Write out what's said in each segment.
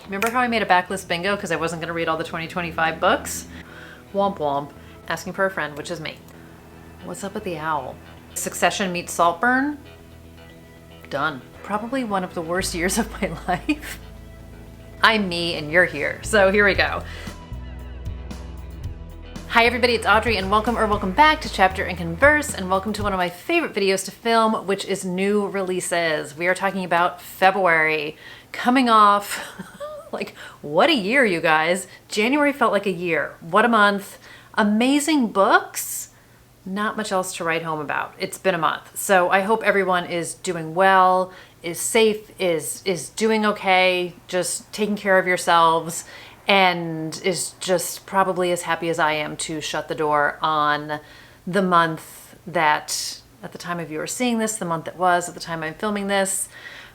Remember how I made a backlist bingo because I wasn't going to read all the 2025 books? Womp womp. Asking for a friend, which is me. What's up with the owl? Succession meets Saltburn? Done. Probably one of the worst years of my life. I'm me and you're here, so here we go. Hi everybody, it's Audrey and welcome back to Chapter and Converse, and welcome to one of my favorite videos to film, which is new releases. We are talking about February, coming off, like, what a year, you guys. January felt like a year. What a month. Amazing books. Not much else to write home about. It's been a month. So I hope everyone is doing well, is safe, is doing okay, just taking care of yourselves, and is just probably as happy as I am to shut the door on the month that, at the time of you are seeing this, the month that was, at the time I'm filming this,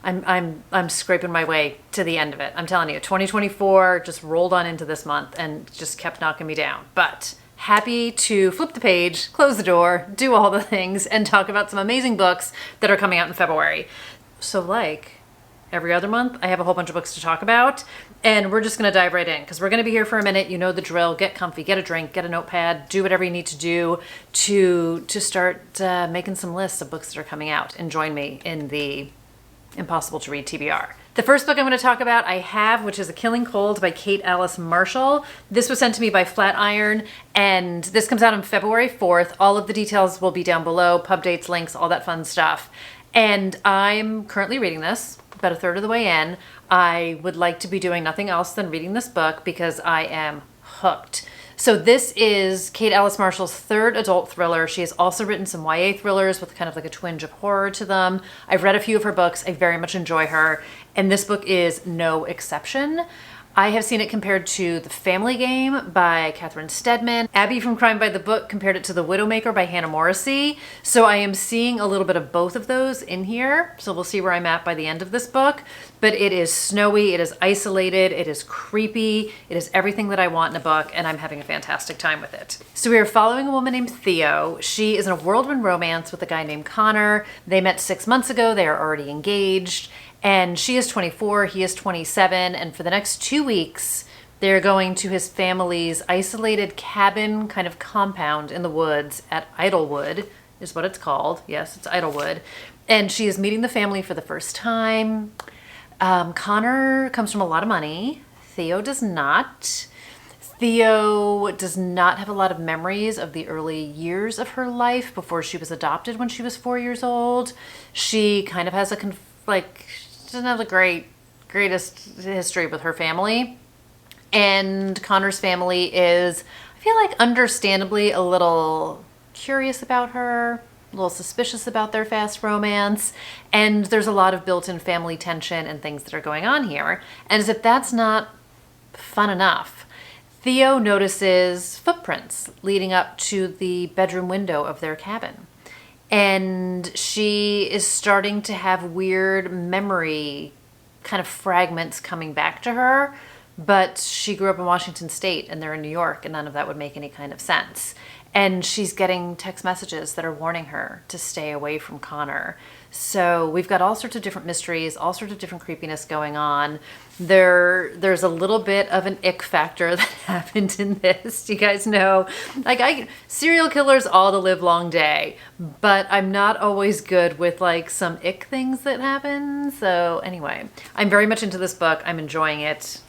I'm scraping my way to the end of it. I'm telling you, 2024 just rolled on into this month and just kept knocking me down. But happy to flip the page, close the door, do all the things, and talk about some amazing books that are coming out in February. So like every other month, I have a whole bunch of books to talk about, and we're just gonna dive right in because we're gonna be here for a minute. You know the drill. Get comfy, get a drink, get a notepad, do whatever you need to do to start making some lists of books that are coming out, and join me in the impossible to read TBR. The first book I'm going to talk about which is A Killing Cold by Kate Alice Marshall. This was sent to me by Flatiron, and this comes out on February 4th. All of the details will be down below, pub dates, links, all that fun stuff. And I'm currently reading this, about a third of the way in. I would like to be doing nothing else than reading this book because I am hooked. So this is Kate Alice Marshall's third adult thriller. She has also written some YA thrillers with kind of like a twinge of horror to them. I've read a few of her books. I very much enjoy her, and this book is no exception. I have seen it compared to The Family Game by Catherine Steadman. Abby from Crime by the Book compared it to The Widowmaker by Hannah Morrissey. So I am seeing a little bit of both of those in here. So we'll see where I'm at by the end of this book. But it is snowy, it is isolated, it is creepy, it is everything that I want in a book, and I'm having a fantastic time with it. So we are following a woman named Theo. She is in a whirlwind romance with a guy named Connor. They met 6 months ago. They are already engaged. And she is 24, he is 27, and for the next 2 weeks, they're going to his family's isolated cabin kind of compound in the woods at Idlewood, is what it's called. Yes, it's Idlewood. And she is meeting the family for the first time. Connor comes from a lot of money. Theo does not. Theo does not have a lot of memories of the early years of her life before she was adopted when she was 4 years old. She kind of has she doesn't have the greatest history with her family. And Connor's family is, I feel like, understandably a little curious about her, a little suspicious about their fast romance. And there's a lot of built-in family tension and things that are going on here. And as if that's not fun enough, Theo notices footprints leading up to the bedroom window of their cabin. And she is starting to have weird memory kind of fragments coming back to her, but she grew up in Washington State and they're in New York, and none of that would make any kind of sense. And she's getting text messages that are warning her to stay away from Connor. So we've got all sorts of different mysteries, all sorts of different creepiness going on. There's a little bit of an ick factor that happened in this. You guys know, serial killers all the live long day, but I'm not always good with like some ick things that happen. So anyway, I'm very much into this book. I'm enjoying it.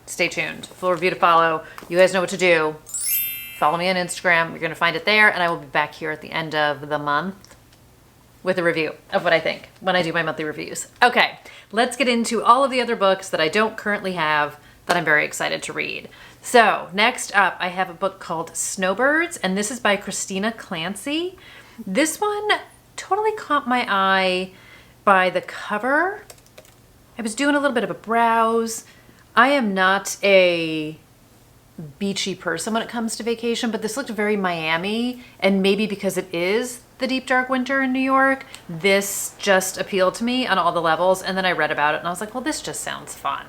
Stay tuned. Full review to follow. You guys know what to do. Follow me on Instagram. You're going to find it there, and I will be back here at the end of the month with a review of what I think when I do my monthly reviews. Okay, let's get into all of the other books that I don't currently have that I'm very excited to read. So next up, I have a book called Snowbirds, and this is by Christina Clancy. This one totally caught my eye by the cover. I was doing a little bit of a browse. I am not a beachy person when it comes to vacation, but this looked very Miami, and maybe because it is the deep dark winter in New York, this just appealed to me on all the levels. And then I read about it and I was like, well, this just sounds fun.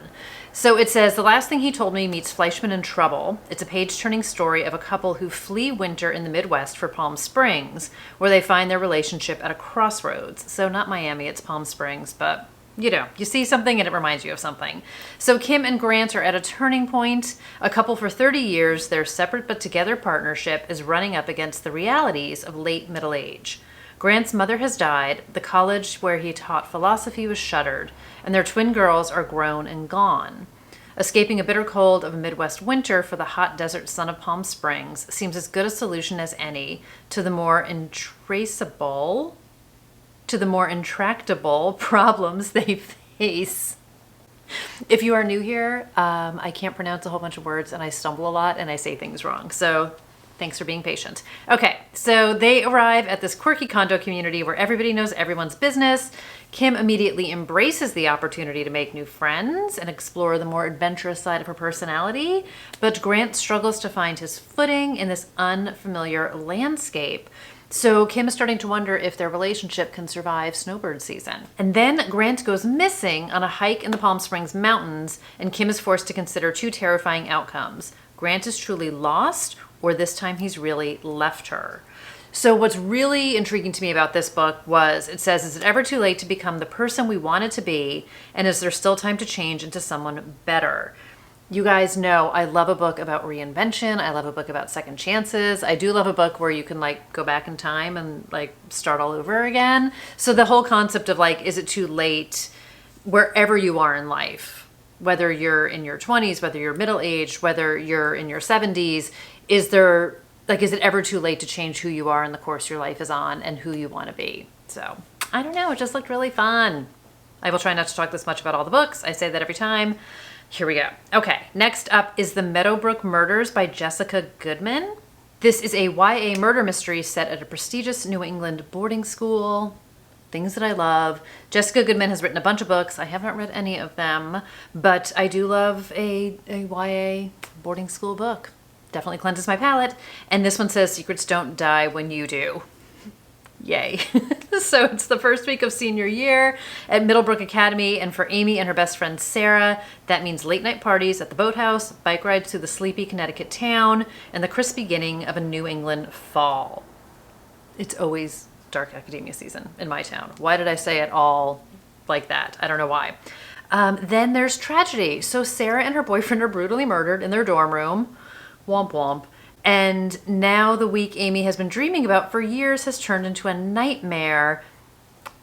So it says, the last thing he told me meets Fleischman in trouble. It's a page-turning story of a couple who flee winter in the Midwest for Palm Springs, where they find their relationship at a crossroads. So not Miami, it's Palm Springs, but You know, you see something and it reminds you of something. So Kim and Grant are at a turning point. A couple for 30 years, their separate but together partnership is running up against the realities of late middle age. Grant's mother has died, the college where he taught philosophy was shuttered, and their twin girls are grown and gone. Escaping a bitter cold of a Midwest winter for the hot desert sun of Palm Springs seems as good a solution as any to the more intractable problems they face. If you are new here, I can't pronounce a whole bunch of words and I stumble a lot and I say things wrong. So thanks for being patient. Okay, so they arrive at this quirky condo community where everybody knows everyone's business. Kim immediately embraces the opportunity to make new friends and explore the more adventurous side of her personality, but Grant struggles to find his footing in this unfamiliar landscape. So Kim is starting to wonder if their relationship can survive snowbird season. And then Grant goes missing on a hike in the Palm Springs mountains, and Kim is forced to consider two terrifying outcomes. Grant is truly lost, or this time he's really left her. So what's really intriguing to me about this book was it says, is it ever too late to become the person we wanted to be? And is there still time to change into someone better? You guys know I love a book about reinvention. I love a book about second chances. I do love a book where you can like go back in time and like start all over again. So the whole concept of like, is it too late wherever you are in life, whether you're in your 20s, whether you're middle-aged, whether you're in your 70s, is it ever too late to change who you are in the course your life is on and who you want to be? So I don't know. It just looked really fun. I will try not to talk this much about all the books. I say that every time. Here we go. Okay, next up is The Meadowbrook Murders by Jessica Goodman. This is a YA murder mystery set at a prestigious New England boarding school. Things that I love. Jessica Goodman has written a bunch of books. I haven't read any of them, but I do love a YA boarding school book. Definitely cleanses my palate. And this one says secrets don't die when you do. Yay. So it's the first week of senior year at Middlebrook Academy, and for Amy and her best friend Sarah, that means late night parties at the boathouse, bike rides through the sleepy Connecticut town, and the crisp beginning of a New England fall. It's always dark academia season in my town. Why did I say it all like that? I don't know why. Then there's tragedy. So Sarah and her boyfriend are brutally murdered in their dorm room. Womp womp. And now the week Amy has been dreaming about for years has turned into a nightmare,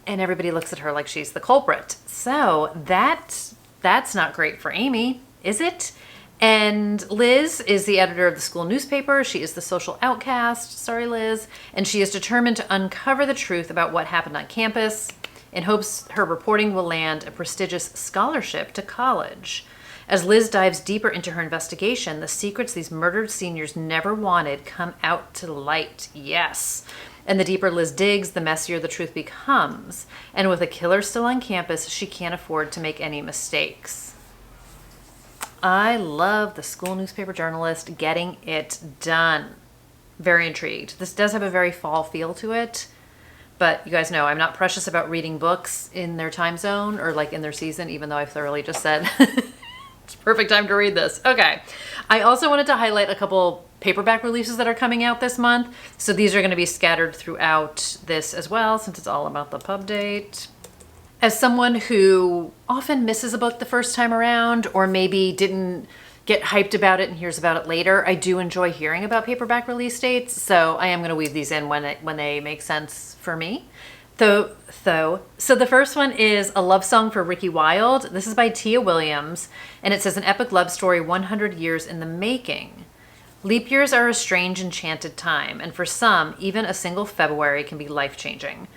and everybody looks at her like she's the culprit. So that's not great for Amy, is it? And Liz is the editor of the school newspaper. She is the social outcast, sorry Liz, and she is determined to uncover the truth about what happened on campus in hopes her reporting will land a prestigious scholarship to college. As Liz dives deeper into her investigation, the secrets these murdered seniors never wanted come out to light. Yes. And the deeper Liz digs, the messier the truth becomes. And with a killer still on campus, she can't afford to make any mistakes. I love the school newspaper journalist getting it done. Very intrigued. This does have a very fall feel to it. But you guys know I'm not precious about reading books in their time zone or like in their season, even though I've thoroughly just said it's perfect time to read this. Okay. I also wanted to highlight a couple paperback releases that are coming out this month. So these are going to be scattered throughout this as well, since it's all about the pub date. As someone who often misses a book the first time around, or maybe didn't get hyped about it and hears about it later, I do enjoy hearing about paperback release dates. So I am going to weave these in when they make sense for me. So the first one is A Love Song for Ricky Wilde. This is by Tia Williams, and it says an epic love story 100 years in the making. Leap years are a strange, enchanted time, and for some, even a single February can be life-changing.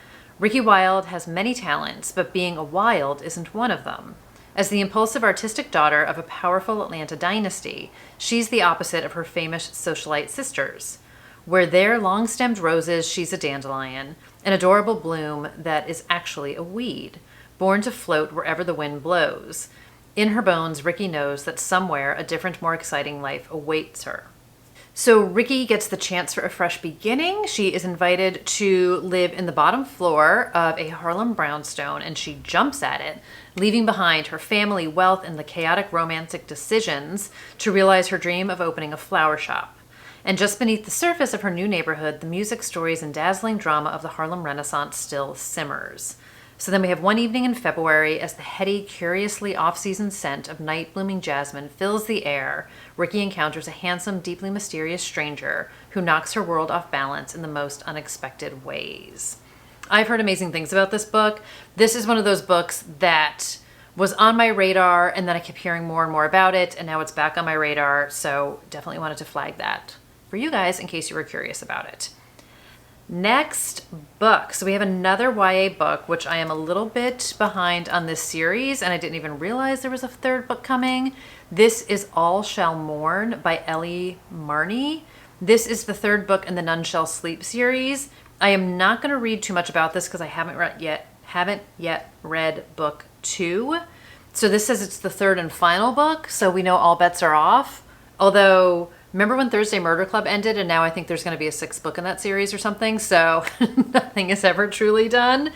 Ricky Wilde has many talents, but being a Wilde isn't one of them. As the impulsive artistic daughter of a powerful Atlanta dynasty, she's the opposite of her famous socialite sisters. Where they're long-stemmed roses, she's a dandelion, an adorable bloom that is actually a weed, born to float wherever the wind blows. In her bones, Ricky knows that somewhere a different, more exciting life awaits her. So Ricky gets the chance for a fresh beginning. She is invited to live in the bottom floor of a Harlem brownstone, and she jumps at it, leaving behind her family, wealth, and the chaotic romantic decisions to realize her dream of opening a flower shop. And just beneath the surface of her new neighborhood, the music, stories, and dazzling drama of the Harlem Renaissance still simmers. So then we have one evening in February as the heady, curiously off-season scent of night-blooming jasmine fills the air. Ricky encounters a handsome, deeply mysterious stranger who knocks her world off balance in the most unexpected ways. I've heard amazing things about this book. This is one of those books that was on my radar, and then I kept hearing more and more about it, and now it's back on my radar, so definitely wanted to flag that for you guys in case you were curious about it. Next book. So we have another YA book, which I am a little bit behind on this series, and I didn't even realize there was a third book coming. This is All Shall Mourn by Ellie Marney. This is the third book in the None Shall Sleep series. I am not going to read too much about this because I haven't yet read book 2. So this says it's the third and final book, so we know all bets are off. Although, remember when Thursday Murder Club ended, and now I think there's going to be a 6th book in that series or something, so nothing is ever truly done.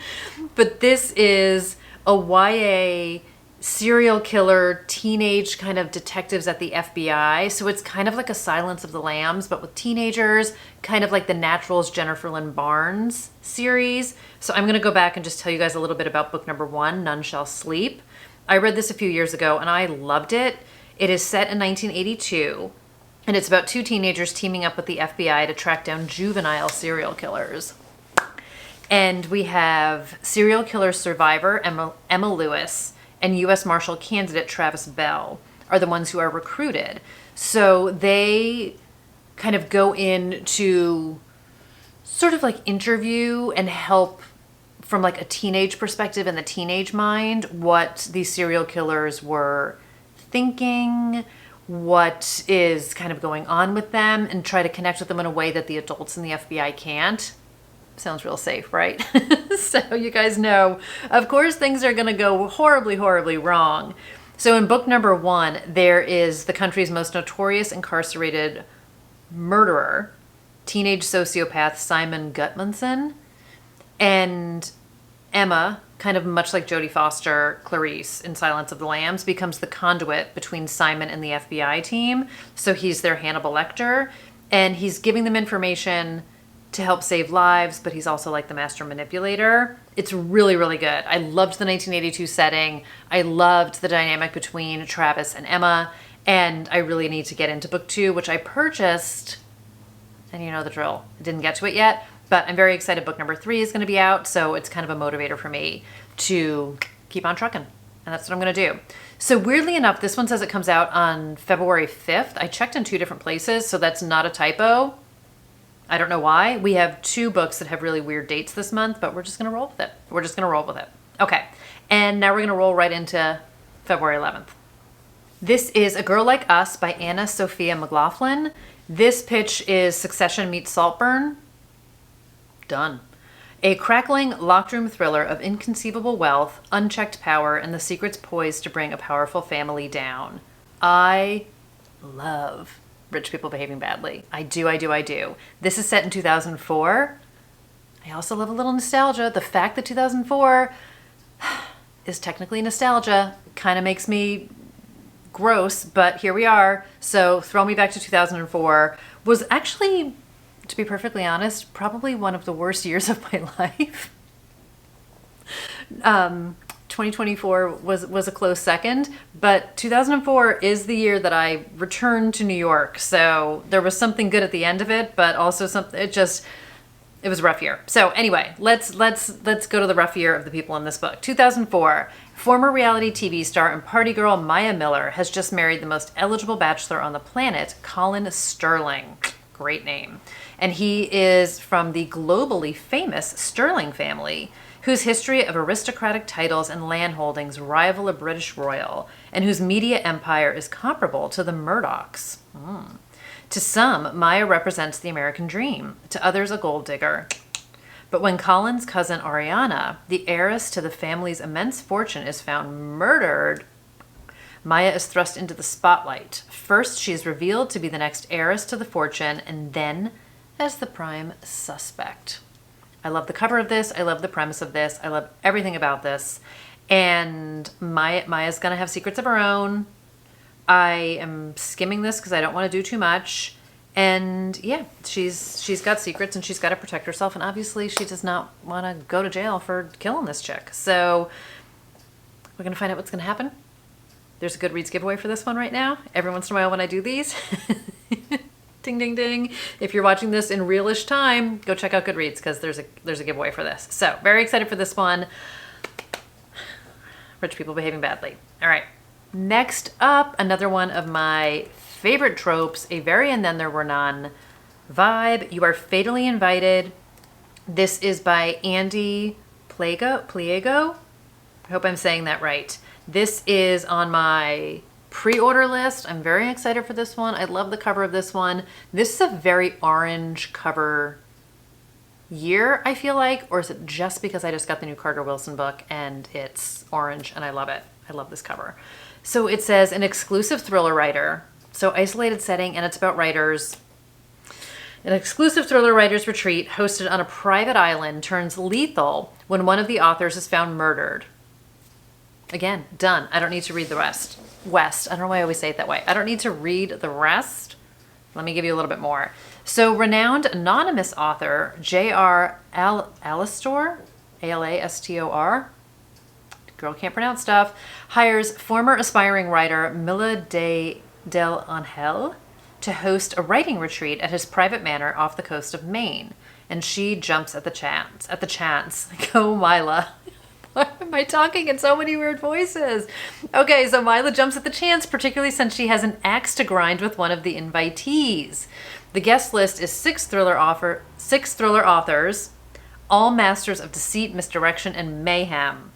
But this is a YA serial killer, teenage kind of detectives at the FBI. So it's kind of like a Silence of the Lambs, but with teenagers, kind of like the Natural's Jennifer Lynn Barnes series. So I'm going to go back and just tell you guys a little bit about book number 1, None Shall Sleep. I read this a few years ago and I loved it. It is set in 1982. And it's about 2 teenagers teaming up with the FBI to track down juvenile serial killers. And we have serial killer survivor Emma Lewis and U.S. Marshal candidate Travis Bell are the ones who are recruited. So they kind of go in to sort of like interview and help from like a teenage perspective in the teenage mind what these serial killers were thinking, what is kind of going on with them, and try to connect with them in a way that the adults in the FBI can't. Sounds real safe, right? So you guys know, of course, things are going to go horribly, horribly wrong. So in book number 1, there is the country's most notorious incarcerated murderer, teenage sociopath Simon Gutmanson, and Emma, kind of much like Jodie Foster, Clarice in Silence of the Lambs, becomes the conduit between Simon and the FBI team. So he's their Hannibal Lecter, and he's giving them information to help save lives, but he's also like the master manipulator. It's really, really good. I loved the 1982 setting. I loved the dynamic between Travis and Emma, and I really need to get into book 2, which I purchased, and you know the drill. I didn't get to it yet, but I'm very excited. Book number 3 is going to be out, so it's kind of a motivator for me to keep on trucking, and that's what I'm going to do. So weirdly enough, this one says it comes out on February 5th. I checked in 2 different places, so that's not a typo. I don't know why. We have 2 books that have really weird dates this month, but we're just going to roll with it. Okay. And now we're going to roll right into February 11th. This is A Girl Like Us by Anna Sophia McLaughlin. This pitch is Succession meets Saltburn. Done. A crackling, locked room thriller of inconceivable wealth, unchecked power, and the secrets poised to bring a powerful family down. I love rich people behaving badly. I do. This is set in 2004. I also love a little nostalgia. The fact that 2004 is technically nostalgia kind of makes me gross, but here we are. So throw me back to 2004 was actually, to be perfectly honest, probably one of the worst years of my life. 2024 was a close second, but 2004 is the year that I returned to New York. So there was something good at the end of it, but also something, it was a rough year. So anyway, let's go to the rough year of the people in this book. 2004, former reality TV star and party girl Maya Miller has just married the most eligible bachelor on the planet, Colin Sterling. Great name. And he is from the globally famous Sterling family, whose history of aristocratic titles and land holdings rival a British royal, and whose media empire is comparable to the Murdochs. To some, Maya represents the American dream, to others a gold digger. But when Colin's cousin Ariana, the heiress to the family's immense fortune, is found murdered, Maya is thrust into the spotlight. First, she is revealed to be the next heiress to the fortune, and then as the prime suspect. I love the cover of this. I love the premise of this. I love everything about this. And Maya's going to have secrets of her own. I am skimming this because I don't want to do too much. And yeah, she's got secrets and she's got to protect herself. And obviously she does not want to go to jail for killing this chick. So we're going to find out what's going to happen. There's a Goodreads giveaway for this one right now. Every once in a while when I do these, ding, ding, ding. If you're watching this in realish time, go check out Goodreads because there's a giveaway for this. So very excited for this one. Rich people behaving badly. All right. Next up, another one of my favorite tropes, a very and then there were none vibe. You Are Fatally Invited. This is by Andy Pliego. I hope I'm saying that right. This is on my pre-order list. I'm very excited for this one. I love the cover of this one. This is a very orange cover year, I feel like, or is it just because I just got the new Carter Wilson book and it's orange and I love it. I love this cover. So it says an exclusive thriller writer. So isolated setting, and it's about writers. An exclusive thriller writers retreat hosted on a private island turns lethal when one of the authors is found murdered. Again, done. I don't need to read the rest. West. I don't know why I always say it that way. I don't need to read the rest. Let me give you a little bit more. So renowned anonymous author J.R. Alastor, A-L-A-S-T-O-R, girl can't pronounce stuff, hires former aspiring writer Mila del Angel to host a writing retreat at his private manor off the coast of Maine. And she jumps at the chance. Go, Mila. Why am I talking in so many weird voices? Okay, so Mila jumps at the chance, particularly since she has an axe to grind with one of the invitees. The guest list is six thriller authors, all masters of deceit, misdirection, and mayhem.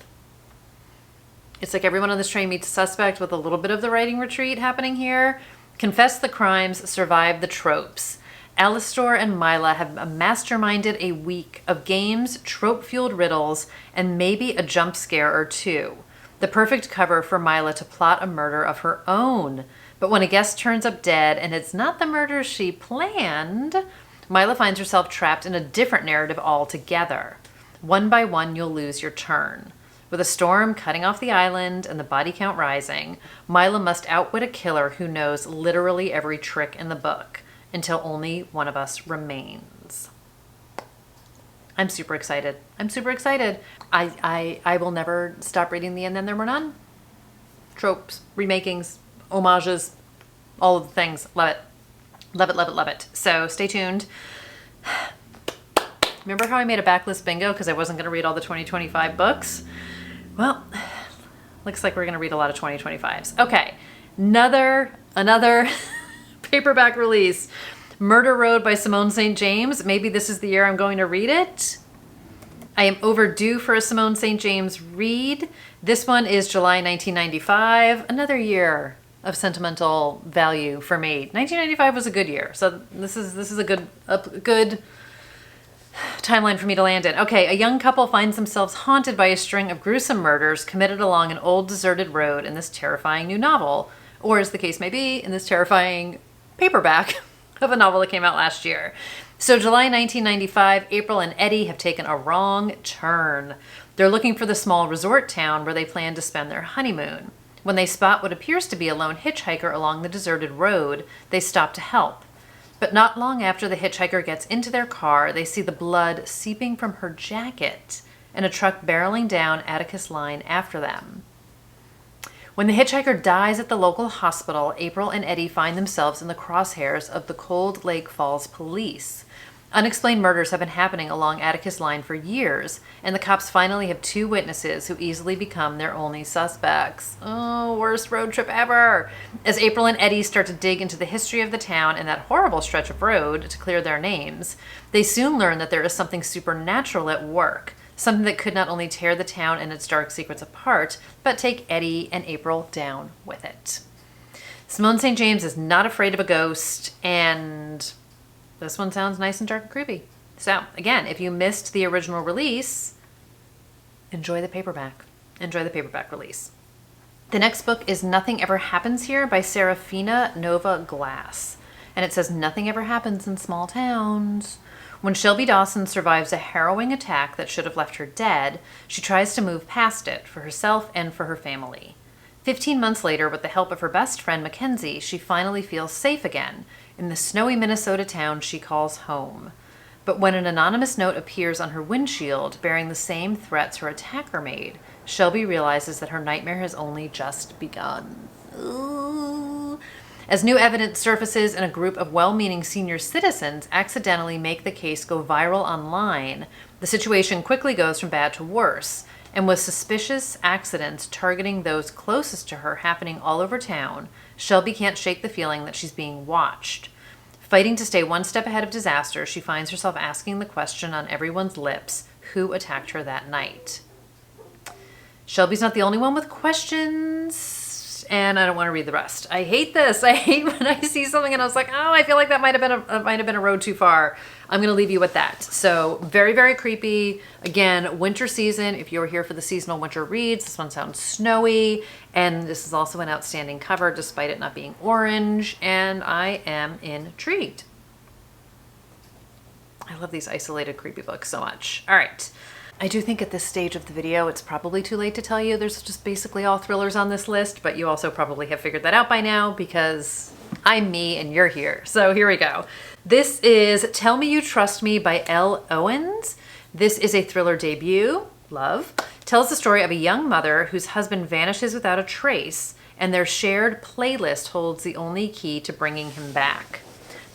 It's like everyone on this train meets a suspect with a little bit of the writing retreat happening here. Confess the crimes, survive the tropes. Alastor and Mila have masterminded a week of games, trope-fueled riddles, and maybe a jump scare or two. The perfect cover for Mila to plot a murder of her own. But when a guest turns up dead and it's not the murder she planned, Mila finds herself trapped in a different narrative altogether. One by one, you'll lose your turn. With a storm cutting off the island and the body count rising, Mila must outwit a killer who knows literally every trick in the book until only one of us remains. I'm super excited. I will never stop reading the And Then There Were None. Tropes, remakings, homages, all of the things. Love it. Love it, love it, love it. So stay tuned. Remember how I made a backlist bingo because I wasn't going to read all the 2025 books? Well, looks like we're going to read a lot of 2025s. Okay, another paperback release. Murder Road by Simone St. James. Maybe this is the year I'm going to read it. I am overdue for a Simone St. James read. This one is July 1995. Another year of sentimental value for me. 1995 was a good year, so this is a good timeline for me to land in. Okay, a young couple finds themselves haunted by a string of gruesome murders committed along an old deserted road in this terrifying new novel, or as the case may be, in this terrifying paperback of a novel that came out last year. So July 1995, April and Eddie have taken a wrong turn. They're looking for the small resort town where they plan to spend their honeymoon. When they spot what appears to be a lone hitchhiker along the deserted road, they stop to help. But not long after the hitchhiker gets into their car, they see the blood seeping from her jacket and a truck barreling down Atticus Line after them. When the hitchhiker dies at the local hospital, April and Eddie find themselves in the crosshairs of the Cold Lake Falls police. Unexplained murders have been happening along Atticus Line for years, and the cops finally have two witnesses who easily become their only suspects. Oh, worst road trip ever! As April and Eddie start to dig into the history of the town and that horrible stretch of road to clear their names, they soon learn that there is something supernatural at work, something that could not only tear the town and its dark secrets apart, but take Eddie and April down with it. Simone St. James is not afraid of a ghost, and this one sounds nice and dark and creepy. So, again, if you missed the original release, enjoy the paperback. Enjoy the paperback release. The next book is Nothing Ever Happens Here by Seraphina Nova Glass. And it says, nothing ever happens in small towns. When Shelby Dawson survives a harrowing attack that should have left her dead, she tries to move past it for herself and for her family. 15 months later, with the help of her best friend Mackenzie, she finally feels safe again in the snowy Minnesota town she calls home. But when an anonymous note appears on her windshield bearing the same threats her attacker made, Shelby realizes that her nightmare has only just begun. Ooh. As new evidence surfaces and a group of well-meaning senior citizens accidentally make the case go viral online, the situation quickly goes from bad to worse. And with suspicious accidents targeting those closest to her happening all over town, Shelby can't shake the feeling that she's being watched. Fighting to stay one step ahead of disaster, she finds herself asking the question on everyone's lips, who attacked her that night? Shelby's not the only one with questions, and I don't want to read the rest. I hate this. I hate when I see something and I was like, oh, I feel like that might have been a road too far. I'm going to leave you with that. So very, very creepy. Again, winter season. If you're here for the seasonal winter reads, this one sounds snowy. And this is also an outstanding cover despite it not being orange. And I am intrigued. I love these isolated creepy books so much. All right. I do think at this stage of the video, it's probably too late to tell you there's just basically all thrillers on this list, but you also probably have figured that out by now because I'm me and you're here. So here we go. This is Tell Me You Trust Me by Elle Owens. This is a thriller debut, love. Tells the story of a young mother whose husband vanishes without a trace, and their shared playlist holds the only key to bringing him back.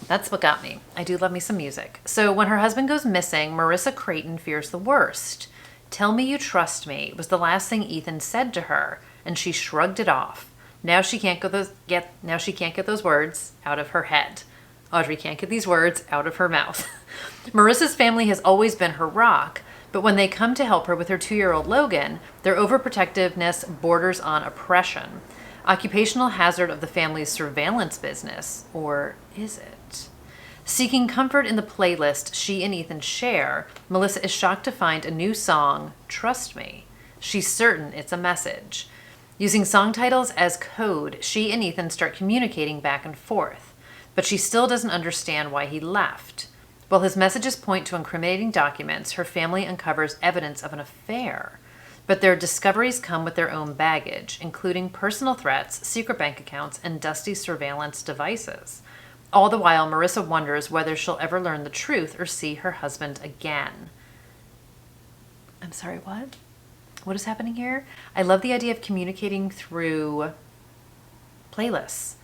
That's what got me. I do love me some music. So when her husband goes missing, Marissa Creighton fears the worst. Tell me you trust me was the last thing Ethan said to her, and she shrugged it off. Now she can't get those words out of her head. Audrey can't get these words out of her mouth. Marissa's family has always been her rock, but when they come to help her with her 2-year-old Logan, their overprotectiveness borders on oppression. Occupational hazard of the family's surveillance business, or is it? Seeking comfort in the playlist she and Ethan share, Melissa is shocked to find a new song, Trust Me. She's certain it's a message. Using song titles as code, she and Ethan start communicating back and forth, but she still doesn't understand why he left. While his messages point to incriminating documents, her family uncovers evidence of an affair. But their discoveries come with their own baggage, including personal threats, secret bank accounts, and dusty surveillance devices. All the while, Marissa wonders whether she'll ever learn the truth or see her husband again. I'm sorry, what? What is happening here? I love the idea of communicating through playlists.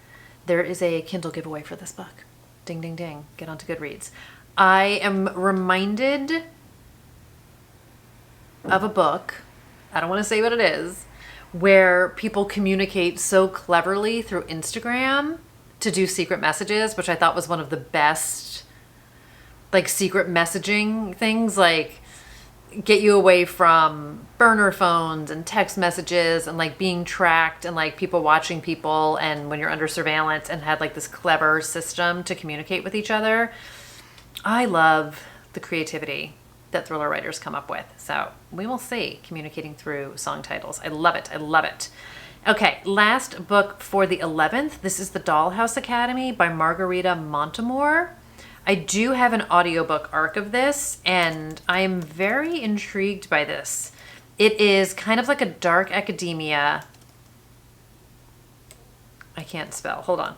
There is a Kindle giveaway for this book. Ding, ding, ding. Get onto Goodreads. I am reminded of a book, I don't want to say what it is, where people communicate so cleverly through Instagram to do secret messages, which I thought was one of the best, like, secret messaging things, like get you away from burner phones and text messages and like being tracked and like people watching people and when you're under surveillance, and had like this clever system to communicate with each other. I love the creativity that thriller writers come up with. So we will see, communicating through song titles. I love it. I love it. Okay, last book for the 11th. This is The Dollhouse Academy by Margarita Montemor. I do have an audiobook arc of this, and I am very intrigued by this. It is kind of like a dark academia. I can't spell. Hold on.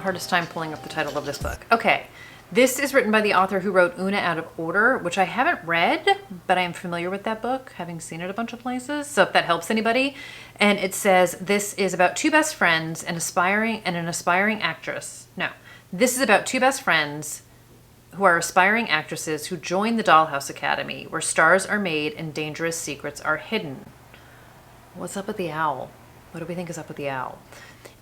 Hardest time pulling up the title of this book. Okay, this is written by the author who wrote Una Out of Order, which I haven't read, but I am familiar with that book, having seen it a bunch of places, so if that helps anybody. And it says this is about two best friends and an aspiring actress. No, this is about two best friends who are aspiring actresses who join the Dollhouse Academy, where stars are made and dangerous secrets are hidden. What's up with the owl? What do we think is up with the owl?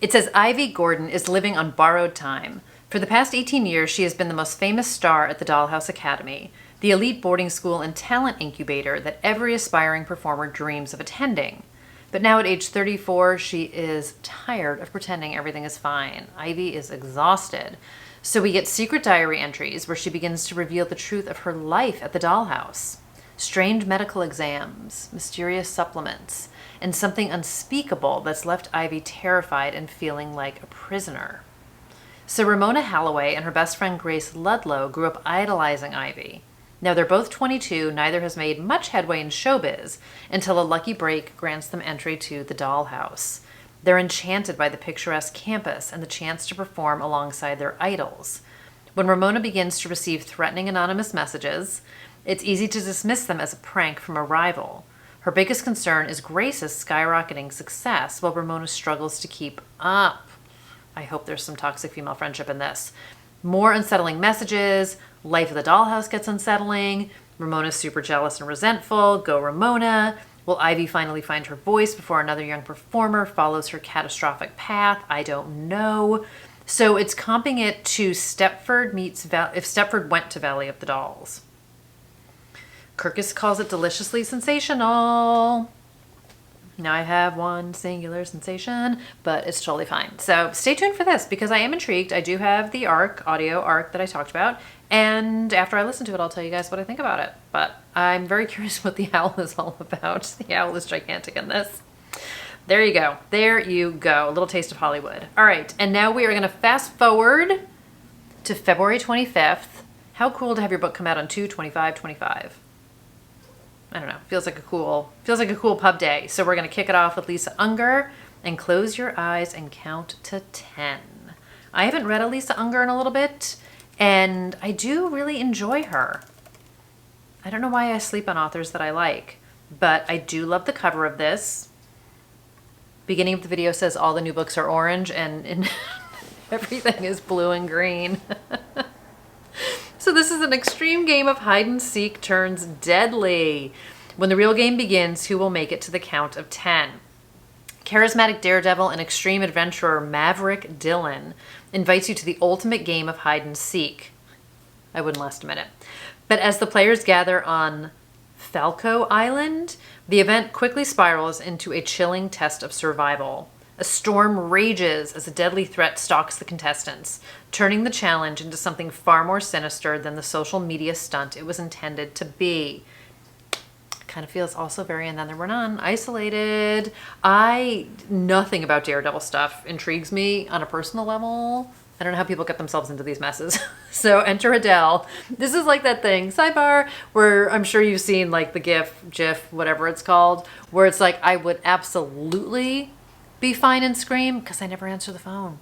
It says Ivy Gordon is living on borrowed time. For the past 18 years, she has been the most famous star at the Dollhouse Academy, the elite boarding school and talent incubator that every aspiring performer dreams of attending. But now at age 34, she is tired of pretending everything is fine. Ivy is exhausted. So we get secret diary entries where she begins to reveal the truth of her life at the dollhouse. Strange medical exams, mysterious supplements, and something unspeakable that's left Ivy terrified and feeling like a prisoner. So Ramona Holloway and her best friend Grace Ludlow grew up idolizing Ivy. Now they're both 22, neither has made much headway in showbiz until a lucky break grants them entry to the dollhouse. They're enchanted by the picturesque campus and the chance to perform alongside their idols. When Ramona begins to receive threatening anonymous messages, it's easy to dismiss them as a prank from a rival. Her biggest concern is Grace's skyrocketing success while Ramona struggles to keep up. I hope there's some toxic female friendship in this. More unsettling messages. Life of the dollhouse gets unsettling. Ramona's super jealous and resentful. Go Ramona. Will Ivy finally find her voice before another young performer follows her catastrophic path? I don't know. So it's comping it to Stepford meets if Stepford went to Valley of the Dolls. Kirkus calls it deliciously sensational. Now I have one singular sensation, but it's totally fine. So stay tuned for this because I am intrigued. I do have the audio arc that I talked about. And after I listen to it, I'll tell you guys what I think about it. But I'm very curious what the owl is all about. The owl is gigantic in this. There you go. There you go. A little taste of Hollywood. All right. And now we are going to fast forward to February 25th. How cool to have your book come out on 2/25/25. I don't know. Feels like a cool pub day. So we're going to kick it off with Lisa Unger and close your eyes and count to 10. I haven't read a Lisa Unger in a little bit, and I do really enjoy her. I don't know why I sleep on authors that I like, but I do love the cover of this. Beginning of the video says all the new books are orange and everything is blue and green. So this is an extreme game of hide and seek turns deadly. When the real game begins, who will make it to the count of 10? Charismatic daredevil and extreme adventurer Maverick Dillon invites you to the ultimate game of hide and seek. I wouldn't last a minute. But as the players gather on Falco Island, the event quickly spirals into a chilling test of survival. A storm rages as a deadly threat stalks the contestants, turning the challenge into something far more sinister than the social media stunt it was intended to be. Kind of feels also very And Then There Were None, isolated. Nothing about Daredevil stuff intrigues me on a personal level. I don't know how people get themselves into these messes. So enter Adele. This is like that thing, sidebar, where I'm sure you've seen like the GIF, whatever it's called, where it's like, I would absolutely be fine and scream because I never answer the phone.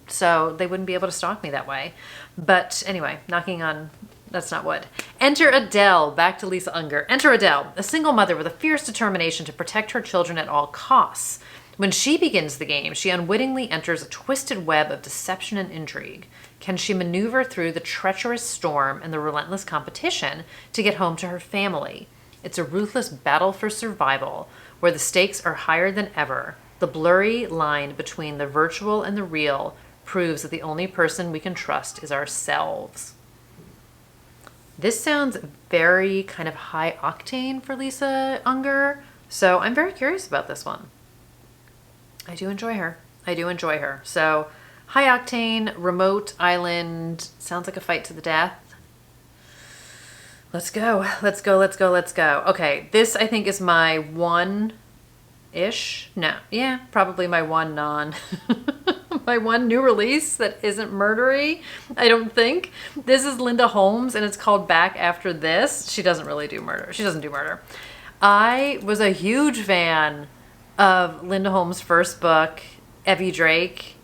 So they wouldn't be able to stalk me that way. But anyway, knocking on, that's not wood. Enter Adele. Back to Lisa Unger. Enter Adele, a single mother with a fierce determination to protect her children at all costs. When she begins the game, she unwittingly enters a twisted web of deception and intrigue. Can she maneuver through the treacherous storm and the relentless competition to get home to her family? It's a ruthless battle for survival, where the stakes are higher than ever. The blurry line between the virtual and the real proves that the only person we can trust is ourselves. This sounds very kind of high octane for Lisa Unger, so I'm very curious about this one. I do enjoy her. So high octane, remote island, sounds like a fight to the death. Let's go. Okay, this I think is my one-ish. No, yeah, probably my one my one new release that isn't murdery, I don't think. This is Linda Holmes and it's called Back After This. She doesn't really do murder. She doesn't do murder. I was a huge fan of Linda Holmes' first book, Evie Drake.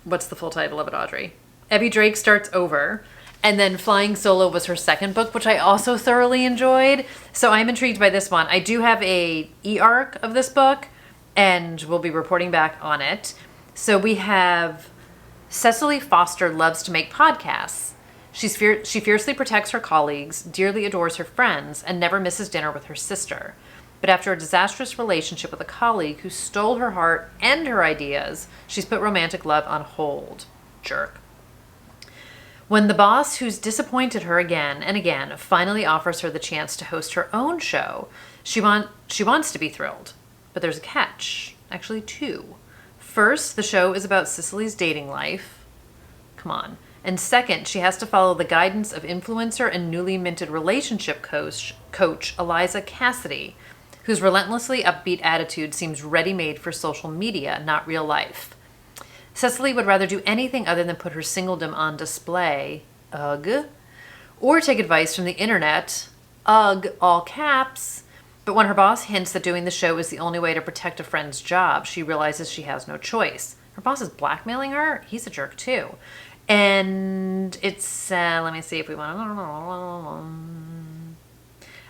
What's the full title of it, Audrey? Evie Drake Starts Over. And then Flying Solo was her second book, which I also thoroughly enjoyed. So I'm intrigued by this one. I do have a e-arc of this book, and we'll be reporting back on it. So we have Cecily Foster loves to make podcasts. She fiercely protects her colleagues, dearly adores her friends, and never misses dinner with her sister. But after a disastrous relationship with a colleague who stole her heart and her ideas, she's put romantic love on hold. Jerk. When the boss, who's disappointed her again and again, finally offers her the chance to host her own show, she wants to be thrilled. But there's a catch. Actually, two. First, the show is about Cicely's dating life. Come on. And second, she has to follow the guidance of influencer and newly minted relationship coach Eliza Cassidy, whose relentlessly upbeat attitude seems ready-made for social media, not real life. Cecily would rather do anything other than put her singledom on display, ugh, or take advice from the internet, ugh, all caps. But when her boss hints that doing the show is the only way to protect a friend's job, she realizes she has no choice. Her boss is blackmailing her? He's a jerk too. And it's, let me see if we want to...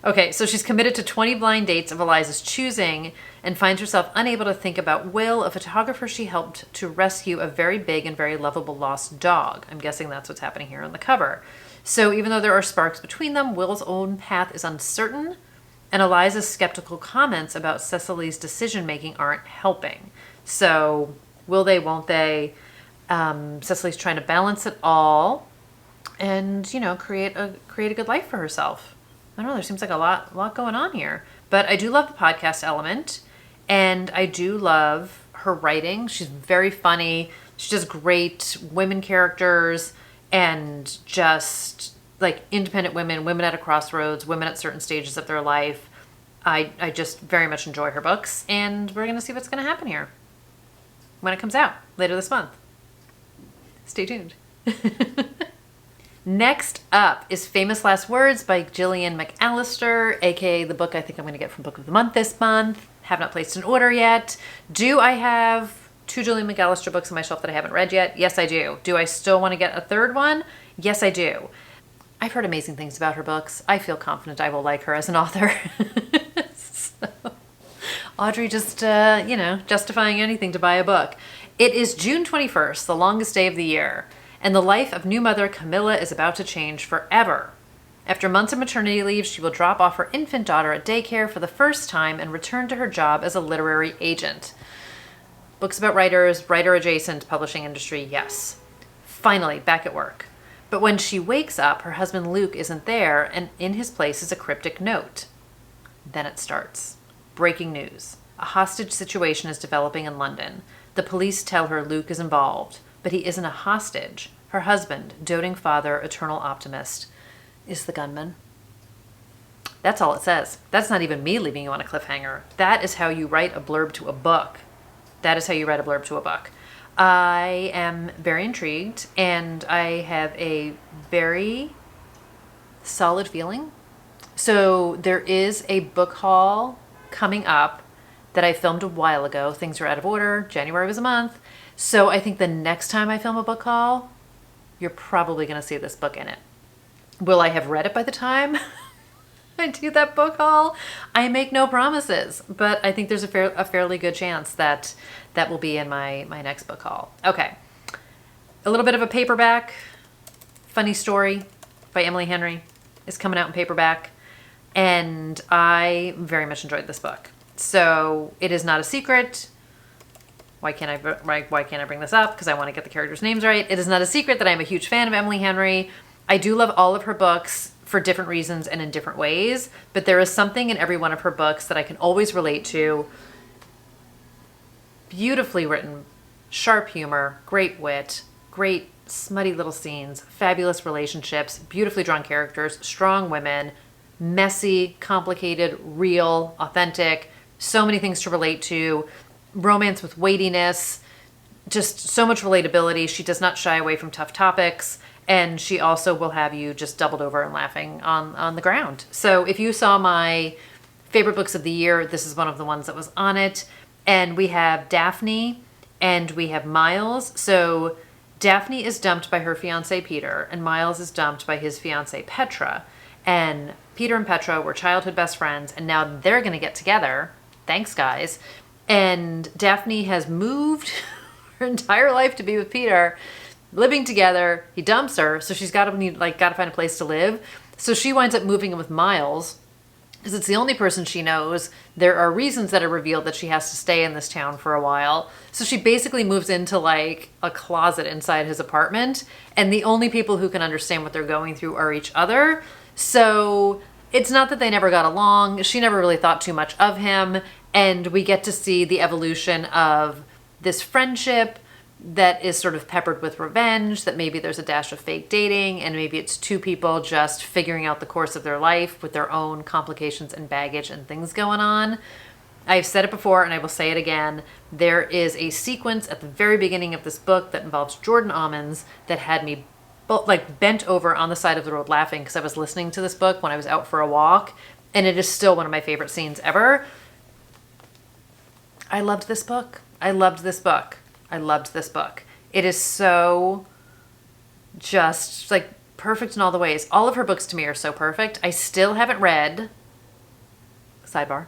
Okay, so she's committed to 20 blind dates of Eliza's choosing and finds herself unable to think about Will, a photographer she helped to rescue a very big and very lovable lost dog. I'm guessing that's what's happening here on the cover. So even though there are sparks between them, Will's own path is uncertain, and Eliza's skeptical comments about Cecily's decision-making aren't helping. So will they, won't they? Cecily's trying to balance it all and, you know, create a good life for herself. I don't know, there seems like a lot going on here. But I do love the podcast element, and I do love her writing. She's very funny. She does great women characters and just like independent women at a crossroads, women at certain stages of their life. I just very much enjoy her books, and we're going to see what's going to happen here when it comes out later this month. Stay tuned. Next up is Famous Last Words by Gillian McAllister, aka the book I think I'm going to get from Book of the Month this month. Have not placed an order yet. Do I have 2 Gillian McAllister books on my shelf that I haven't read yet? Yes, I do. Do I still want to get a third one? Yes, I do. I've heard amazing things about her books. I feel confident I will like her as an author. So, Audrey just, you know, justifying anything to buy a book. It is June 21st, the longest day of the year, and the life of new mother Camilla is about to change forever. After months of maternity leave, she will drop off her infant daughter at daycare for the first time and return to her job as a literary agent. Books about writers, writer-adjacent publishing industry, yes. Finally, back at work. But when she wakes up, her husband Luke isn't there, and in his place is a cryptic note. Then it starts. Breaking news. A hostage situation is developing in London. The police tell her Luke is involved, but he isn't a hostage. Her husband, doting father, eternal optimist, is the gunman. That's all it says. That's not even me leaving you on a cliffhanger. That is how you write a blurb to a book. That is how you write a blurb to a book. I am very intrigued, and I have a very solid feeling. So there is a book haul coming up that I filmed a while ago. Things are out of order. January was a month. So I think the next time I film a book haul, you're probably going to see this book in it. Will I have read it by the time I do that book haul? I make no promises, but I think there's a fairly good chance that that will be in my next book haul. Okay. A little bit of a paperback. Funny Story by Emily Henry is coming out in paperback, and I very much enjoyed this book. So it is not a secret. Why can't I bring this up? Because I want to get the characters' names right. It is not a secret that I'm a huge fan of Emily Henry. I do love all of her books for different reasons and in different ways, but there is something in every one of her books that I can always relate to. Beautifully written, sharp humor, great wit, great smutty little scenes, fabulous relationships, beautifully drawn characters, strong women, messy, complicated, real, authentic, so many things to relate to, romance with weightiness, just so much relatability. She does not shy away from tough topics, and she also will have you just doubled over and laughing on the ground. So if you saw my favorite books of the year, this is one of the ones that was on it. And we have Daphne and we have Miles. So Daphne is dumped by her fiance Peter, and Miles is dumped by his fiance Petra. And Peter and Petra were childhood best friends, and now they're going to get together. Thanks, guys. And Daphne has moved her entire life to be with Peter, living together. He dumps her, so she's got to find a place to live. So she winds up moving in with Miles, because it's the only person she knows. There are reasons that are revealed that she has to stay in this town for a while. So she basically moves into like a closet inside his apartment, and the only people who can understand what they're going through are each other. So it's not that they never got along. She never really thought too much of him, and we get to see the evolution of this friendship that is sort of peppered with revenge, that maybe there's a dash of fake dating, and maybe it's two people just figuring out the course of their life with their own complications and baggage and things going on. I've said it before and I will say it again. There is a sequence at the very beginning of this book that involves Jordan almonds that had me bent over on the side of the road laughing because I was listening to this book when I was out for a walk, and it is still one of my favorite scenes ever. I loved this book. I loved this book. I loved this book. It is so just like perfect in all the ways. All of her books to me are so perfect. I still haven't read, sidebar,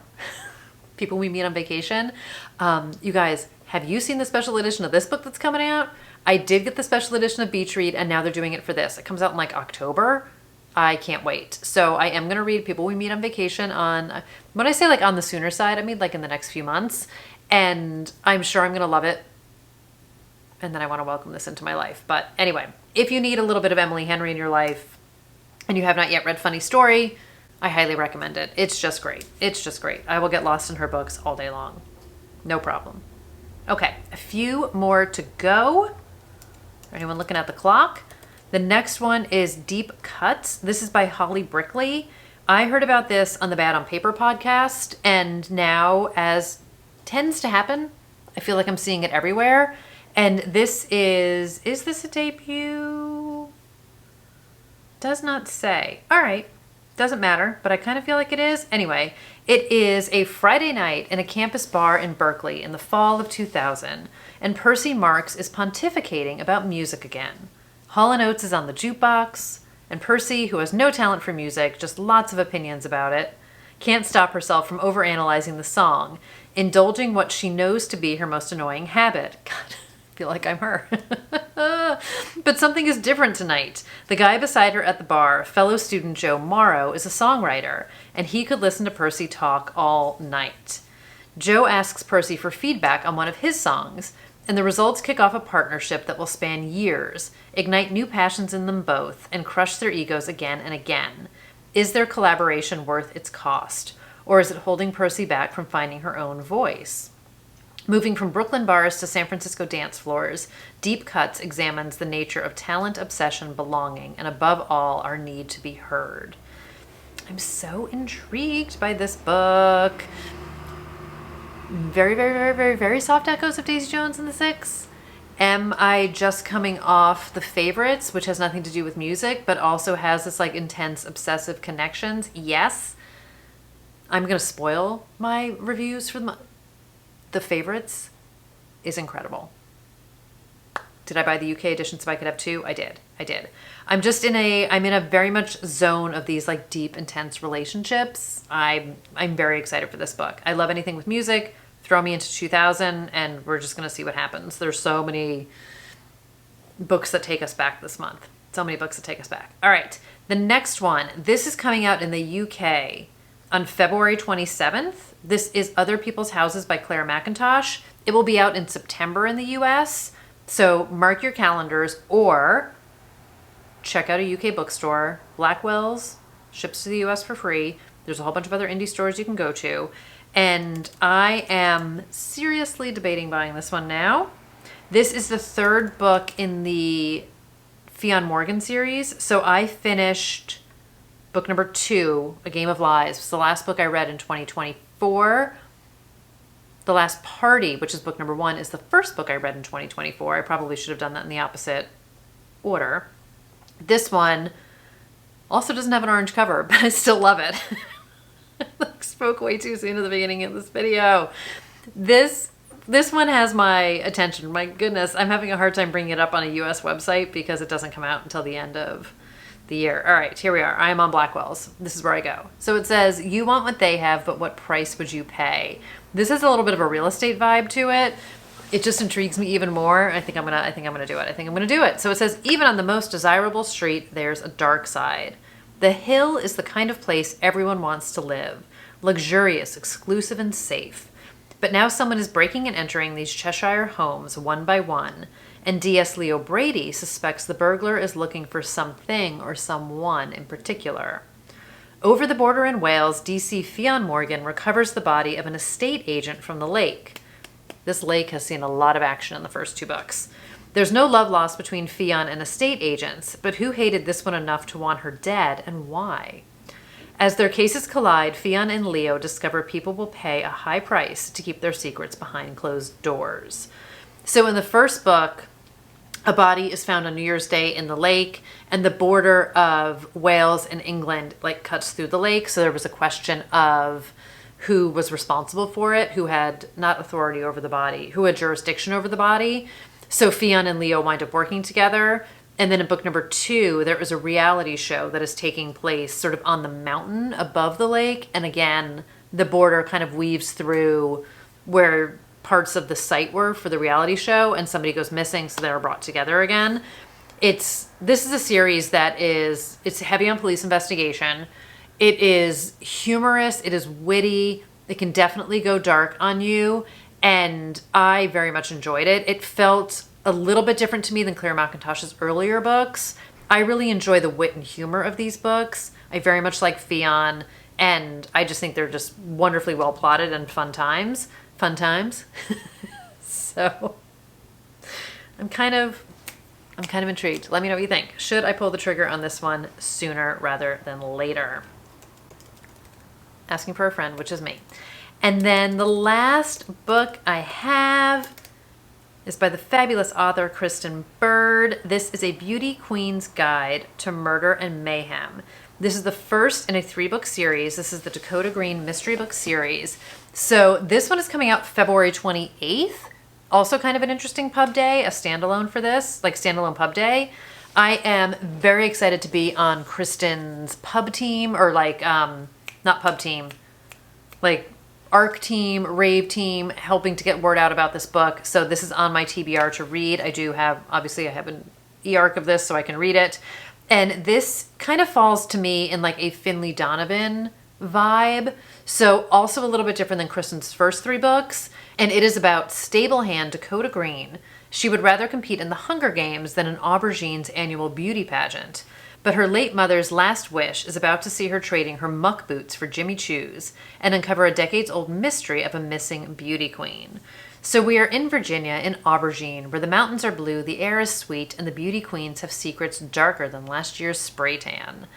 People We Meet on Vacation. You guys, have you seen the special edition of this book that's coming out? I did get the special edition of Beach Read, and now they're doing it for this. It comes out in like October. I can't wait. So I am going to read People We Meet on Vacation on, when I say like on the sooner side, I mean like in the next few months. And I'm sure I'm going to love it. And then I want to welcome this into my life. But anyway, if you need a little bit of Emily Henry in your life and you have not yet read Funny Story, I highly recommend it. It's just great. It's just great. I will get lost in her books all day long. No problem. Okay, a few more to go. Anyone looking at the clock? The next one is Deep Cuts. This is by Holly Brickley. I heard about this on the Bad on Paper podcast, and now, as tends to happen, I feel like I'm seeing it everywhere. And this is this a debut? Does not say. All right, doesn't matter, but I kind of feel like it is. Anyway, it is a Friday night in a campus bar in Berkeley in the fall of 2000, and Percy Marks is pontificating about music again. Hall & Oates is on the jukebox, and Percy, who has no talent for music, just lots of opinions about it, can't stop herself from overanalyzing the song, indulging what she knows to be her most annoying habit. God, I feel like I'm her. But something is different tonight. The guy beside her at the bar, fellow student Joe Morrow, is a songwriter, and he could listen to Percy talk all night. Joe asks Percy for feedback on one of his songs, and the results kick off a partnership that will span years, ignite new passions in them both, and crush their egos again and again. Is their collaboration worth its cost? Or is it holding Percy back from finding her own voice? Moving from Brooklyn bars to San Francisco dance floors, Deep Cuts examines the nature of talent, obsession, belonging, and above all, our need to be heard. I'm so intrigued by this book. Very, very, very, very, very soft echoes of Daisy Jones and the Six. Am I just coming off The Favorites, which has nothing to do with music, but also has this like intense obsessive connections? Yes. I'm going to spoil my reviews for The Favorites is incredible. Did I buy the UK edition so I could have two? I did. I'm in a very much zone of these like deep, intense relationships. I'm very excited for this book. I love anything with music. Throw me into 2000 and we're just going to see what happens. There's so many books that take us back this month. So many books that take us back. All right. The next one, this is coming out in the UK on February 27th. This is Other People's Houses by Claire McIntosh. It will be out in September in the US. So mark your calendars or check out a UK bookstore. Blackwell's ships to the US for free. There's a whole bunch of other indie stores you can go to. And I am seriously debating buying this one now. This is the third book in the Fionn Morgan series. So I finished book number 2, A Game of Lies. It was the last book I read in 2024. The Last Party, which is book number 1, is the first book I read in 2024. I probably should have done that in the opposite order. This one also doesn't have an orange cover, but I still love it. I spoke way too soon at the beginning of this video. This one has my attention. My goodness, I'm having a hard time bringing it up on a US website because it doesn't come out until the end of the year. All right, here we are. I am on Blackwell's. This is where I go. So it says, you want what they have, but what price would you pay? This has a little bit of a real estate vibe to it. It just intrigues me even more. I think I'm gonna do it. So it says, even on the most desirable street, there's a dark side. The Hill is the kind of place everyone wants to live. Luxurious, exclusive, and safe. But now someone is breaking and entering these Cheshire homes one by one, and D.S. Leo Brady suspects the burglar is looking for something or someone in particular. Over the border in Wales, D.C. Fionn Morgan recovers the body of an estate agent from the lake. This lake has seen a lot of action in the first 2 books. There's no love lost between Fionn and estate agents, but who hated this one enough to want her dead and why? As their cases collide, Fionn and Leo discover people will pay a high price to keep their secrets behind closed doors. So in the first book, a body is found on New Year's Day in the lake, and the border of Wales and England like cuts through the lake. So there was a question of who was responsible for it, who had not authority over the body, who had jurisdiction over the body. So Fionn and Leo wind up working together. And then in book number 2, there is a reality show that is taking place sort of on the mountain above the lake. And again, the border kind of weaves through where parts of the site were for the reality show, and somebody goes missing, so they're brought together again. This is a series that it's heavy on police investigation. It is humorous, it is witty, it can definitely go dark on you, and I very much enjoyed it. It felt a little bit different to me than Claire McIntosh's earlier books. I really enjoy the wit and humor of these books. I very much like Fionn, and I just think they're just wonderfully well plotted and fun times. So I'm kind of intrigued. Let me know what you think. Should I pull the trigger on this one sooner rather than later? Asking for a friend, which is me. And then the last book I have is by the fabulous author Kristen Bird. This is A Beauty Queen's Guide to Murder and Mayhem. This is the first in a 3-book series. This is the Dakota Green mystery book series. So this one is coming out February 28th. Also kind of an interesting pub day, a standalone for this, like standalone pub day. I am very excited to be on Kristen's pub team, or like, not pub team, like ARC team, rave team, helping to get word out about this book. So this is on my TBR to read. Obviously I have an e-arc of this so I can read it. And this kind of falls to me in like a Finley Donovan vibe. So also a little bit different than Kristen's first 3 books. And it is about stable hand Dakota Green. She would rather compete in the Hunger Games than in Aubergine's annual beauty pageant. But her late mother's last wish is about to see her trading her muck boots for Jimmy Choo's and uncover a decades-old mystery of a missing beauty queen. So we are in Virginia, in Aubergine, where the mountains are blue, the air is sweet, and the beauty queens have secrets darker than last year's spray tan.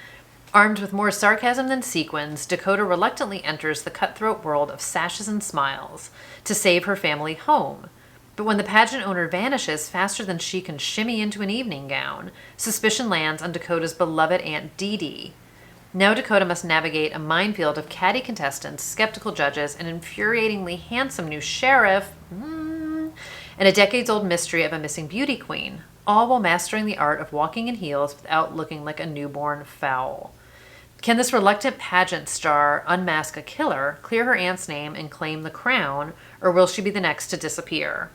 Armed with more sarcasm than sequins, Dakota reluctantly enters the cutthroat world of sashes and smiles to save her family home. But when the pageant owner vanishes faster than she can shimmy into an evening gown, suspicion lands on Dakota's beloved Aunt Dee Dee. Now Dakota must navigate a minefield of catty contestants, skeptical judges, an infuriatingly handsome new sheriff, and a decades-old mystery of a missing beauty queen, all while mastering the art of walking in heels without looking like a newborn fowl. Can this reluctant pageant star unmask a killer, clear her aunt's name, and claim the crown, or will she be the next to disappear?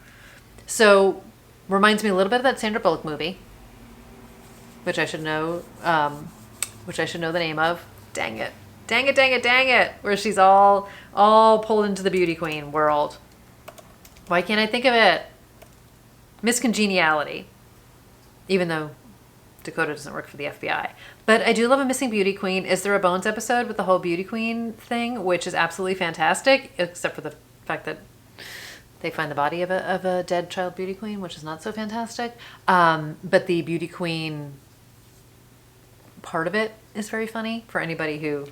So, reminds me a little bit of that Sandra Bullock movie, which I should know the name of. Dang it. Where she's all pulled into the beauty queen world. Why can't I think of it? Miss Congeniality. Even though Dakota doesn't work for the FBI. But I do love a missing beauty queen. Is there a Bones episode with the whole beauty queen thing, which is absolutely fantastic, except for the fact that they find the body of a dead child beauty queen, which is not so fantastic. But the beauty queen part of it is very funny for anybody who,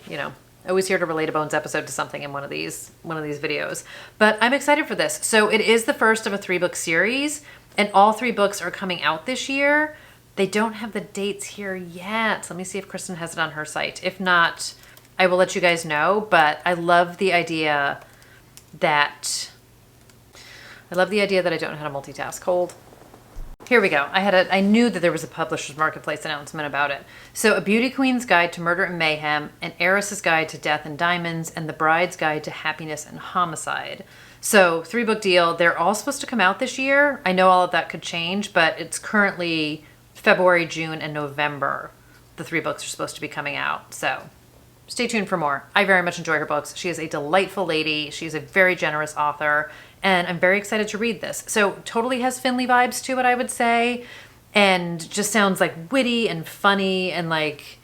always here to relate a Bones episode to something in one of these videos. But I'm excited for this. So it is the first of a 3-book series, and all 3 books are coming out this year. They don't have the dates here yet. Let me see if Kristen has it on her site. If not, I will let you guys know. But I love the idea that I don't know how to multitask. Hold. Here we go. I knew that there was a Publisher's Marketplace announcement about it. So, A Beauty Queen's Guide to Murder and Mayhem, An Heiress's Guide to Death and Diamonds, and The Bride's Guide to Happiness and Homicide. So, 3-book deal. They're all supposed to come out this year. I know all of that could change, but it's currently February, June, and November. The 3 books are supposed to be coming out. So, stay tuned for more. I very much enjoy her books. She is a delightful lady. She's a very generous author. And I'm very excited to read this. So totally has Finley vibes to it, I would say. And just sounds like witty and funny and like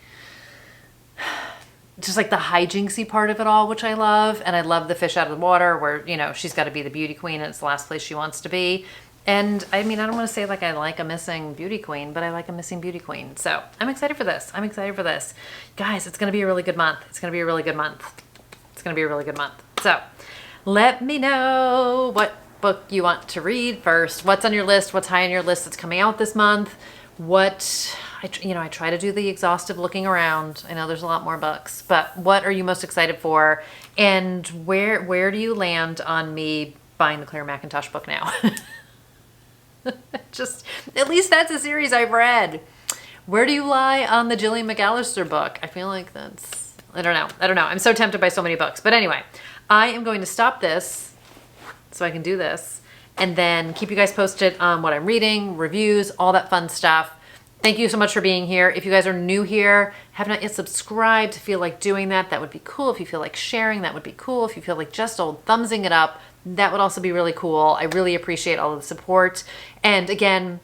just like the hijinksy part of it all, which I love. And I love the fish out of the water where, she's got to be the beauty queen and it's the last place she wants to be. And I mean, I don't want to say like I like a missing beauty queen, but I like a missing beauty queen. So I'm excited for this. I'm excited for this. Guys, it's going to be a really good month. It's going to be a really good month. It's going to be a really good month. So let me know what book you want to read first. What's on your list? What's high on your list that's coming out this month? What, I try to do the exhaustive looking around. I know there's a lot more books, but what are you most excited for? And where do you land on me buying the Claire McIntosh book now? Just, at least that's a series I've read. Where do you lie on the Gillian McAllister book? I feel like that's, I don't know. I'm so tempted by so many books. But anyway, I am going to stop this so I can do this and then keep you guys posted on what I'm reading, reviews, all that fun stuff. Thank you so much for being here. If you guys are new here, have not yet subscribed, feel like doing that, that would be cool. If you feel like sharing, that would be cool. If you feel like just old thumbsing it up, that would also be really cool. I really appreciate all of the support. And again,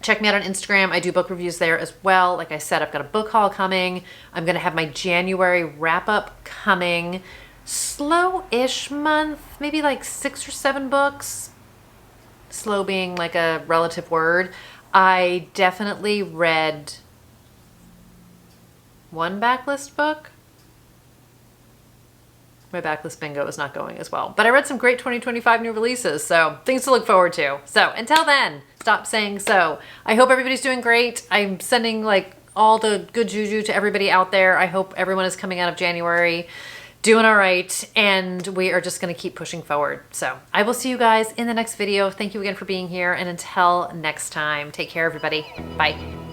check me out on Instagram. I do book reviews there as well. Like I said, I've got a book haul coming. I'm going to have my January wrap up coming. Slow-ish month, maybe like 6 or 7 books. Slow being like a relative word. I definitely read 1 backlist book. My backlist bingo is not going as well. But I read some great 2025 new releases, so things to look forward to. So until then, stop saying so. I hope everybody's doing great. I'm sending like all the good juju to everybody out there. I hope everyone is coming out of January doing all right, and we are just gonna keep pushing forward. So I will see you guys in the next video. Thank you again for being here, and until next time, take care everybody. Bye.